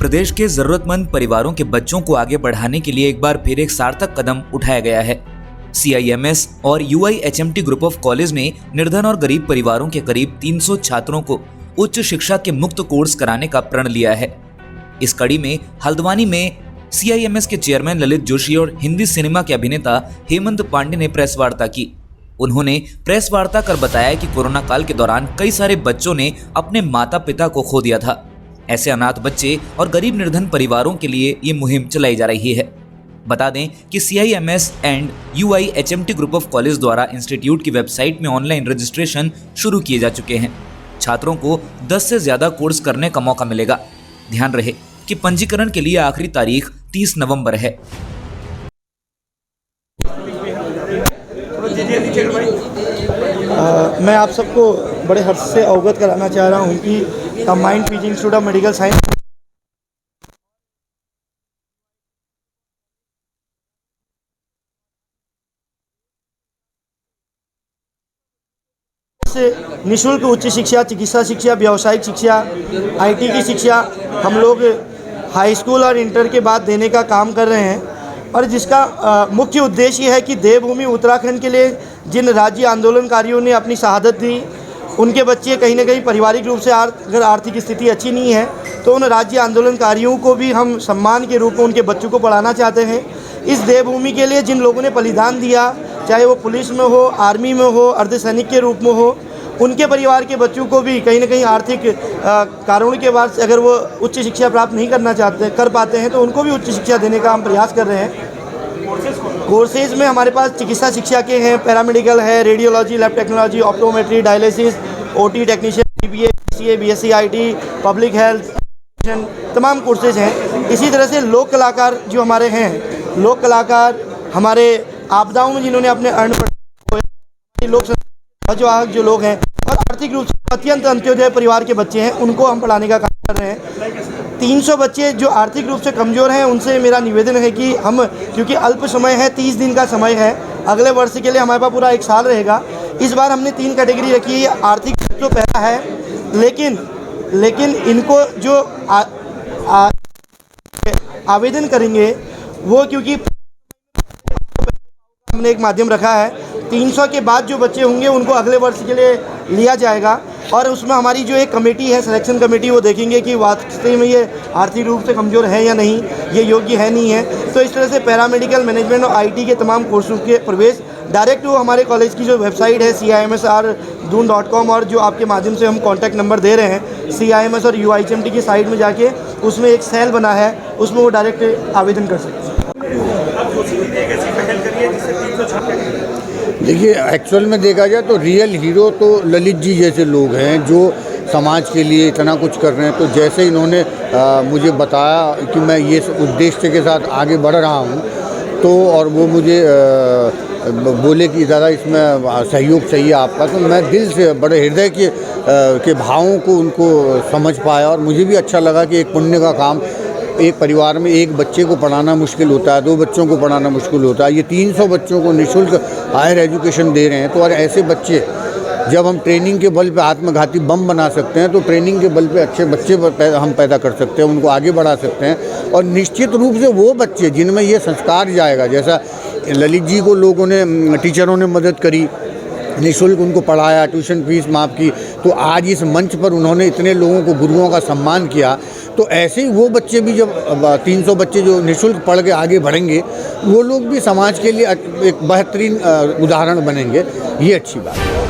प्रदेश के जरूरतमंद परिवारों के बच्चों को आगे बढ़ाने के लिए एक बार फिर एक सार्थक कदम उठाया गया है। CIMS और UIHMT ग्रुप ऑफ कॉलेज ने निर्धन और गरीब परिवारों के करीब 300 छात्रों को उच्च शिक्षा के मुक्त कोर्स कराने का प्रण लिया है। इस कड़ी में हल्द्वानी में CIMS के चेयरमैन ललित जोशी और हिंदी सिनेमा के अभिनेता हेमंत पांडे ने प्रेस वार्ता की। उन्होंने प्रेस वार्ता कर बताया कि कोरोना काल के दौरान कई सारे बच्चों ने अपने माता पिता को खो दिया था। ऐसे अनाथ बच्चे और गरीब निर्धन परिवारों के लिए ये मुहिम चलाई जा रही है। बता दें कि CIMS and UIHMT group of college द्वारा इंस्टीट्यूट की वेबसाइट में ऑनलाइन रजिस्ट्रेशन शुरू किए जा चुके हैं। छात्रों को 10 से ज्यादा कोर्स करने का मौका मिलेगा। ध्यान रहे कि पंजीकरण के लिए आखिरी तारीख 30 नवंबर है। मैं आप सबको बड़े हर्ष से अवगत कराना चाह रहा हूँ कि combined PG institute of medical science से निःशुल्क उच्च शिक्षा, चिकित्सा शिक्षा, व्यावसायिक शिक्षा, IT की शिक्षा हम लोग हाई स्कूल और इंटर के बाद देने का काम कर रहे हैं और जिसका मुख्य उद्देश्य है कि देवभूमि उत्तराखंड के लिए जिन राज्य आंदोलनकारियों ने अपनी शहादत दी, उनके बच्चे कहीं ना कहीं पारिवारिक रूप से अगर आर्थिक स्थिति अच्छी नहीं है तो उन राज्य आंदोलनकारियों को भी हम सम्मान के रूप में उनके बच्चों को पढ़ाना चाहते हैं। इस देवभूमि के लिए जिन लोगों ने बलिदान दिया, चाहे वो पुलिस में हो, आर्मी में हो, अर्धसैनिक के रूप में हो, उनके परिवार के बच्चों को भी कहीं ना कहीं आर्थिक कारणों के बाद अगर वो उच्च शिक्षा प्राप्त नहीं कर पाते हैं तो उनको भी उच्च शिक्षा देने का हम प्रयास कर रहे हैं। कोर्सेज में हमारे पास चिकित्सा शिक्षा के हैं, पैरामेडिकल है, radiology, lab technology, optometry, dialysis, OT technician, BBA, BCA, BSc IT, public health, तमाम कोर्सेज हैं। इसी तरह से लोक कलाकार जो हमारे हैं, लोक कलाकार हमारे आपदाओं में जिन्होंने अपने लोक ध्वजवाहक जो लोग हैं और आर्थिक रूप से अत्यंत अंत्योदय परिवार के बच्चे हैं, उनको हम पढ़ाने का काम कर रहे हैं। 300 बच्चे जो आर्थिक रूप से कमज़ोर हैं, उनसे मेरा निवेदन है कि हम, क्योंकि अल्प समय है, 30 दिन का समय है, अगले वर्ष के लिए हमारे पास पूरा 1 साल रहेगा। इस बार हमने 3 कैटेगरी रखी है। आर्थिक तो पहला है, लेकिन इनको जो आवेदन करेंगे वो, क्योंकि हमने एक माध्यम रखा है, 300 के बाद जो बच्चे होंगे उनको अगले वर्ष के लिए लिया जाएगा और उसमें हमारी जो एक कमेटी है, सिलेक्शन कमेटी, वो देखेंगे कि वास्तव में ये आर्थिक रूप से कमज़ोर है या नहीं, ये योग्य है नहीं है। तो इस तरह से पैरामेडिकल, मैनेजमेंट और IT के तमाम कोर्सों के प्रवेश डायरेक्ट वो हमारे कॉलेज की जो वेबसाइट है CIMSR.com और जो आपके माध्यम से हम कॉन्टैक्ट नंबर दे रहे हैं, CIMS और UIHMT की साइट में जाके उसमें एक सेल बना है, उसमें वो डायरेक्ट आवेदन कर सकते हैं। देखिए, एक्चुअल में देखा जाए तो रियल हीरो तो ललित जी जैसे लोग हैं जो समाज के लिए इतना कुछ कर रहे हैं। तो जैसे इन्होंने मुझे बताया कि मैं ये उद्देश्य के साथ आगे बढ़ रहा हूँ, तो और वो मुझे बोले कि ज़्यादा इसमें सहयोग चाहिए आपका, तो मैं दिल से बड़े हृदय के भावों को उनको समझ पाया और मुझे भी अच्छा लगा कि एक पुण्य का काम, एक परिवार में एक बच्चे को पढ़ाना मुश्किल होता है, 2 बच्चों को पढ़ाना मुश्किल होता है, ये 300 बच्चों को निःशुल्क हायर एजुकेशन दे रहे हैं। तो और ऐसे बच्चे जब हम ट्रेनिंग के बल पे आत्मघाती बम बना सकते हैं, तो ट्रेनिंग के बल पे अच्छे बच्चे हम पैदा कर सकते हैं, उनको आगे बढ़ा सकते हैं। और निश्चित रूप से वो बच्चे जिनमें ये संस्कार जाएगा, जैसा ललित जी को लोगों ने, टीचरों ने मदद करी, निःशुल्क उनको पढ़ाया, ट्यूशन फीस माफ़ की, तो आज इस मंच पर उन्होंने इतने लोगों को, गुरुओं का सम्मान किया। तो ऐसे ही वो बच्चे भी, जब 300 बच्चे जो निःशुल्क पढ़ के आगे बढ़ेंगे, वो लोग भी समाज के लिए एक बेहतरीन उदाहरण बनेंगे। ये अच्छी बात है।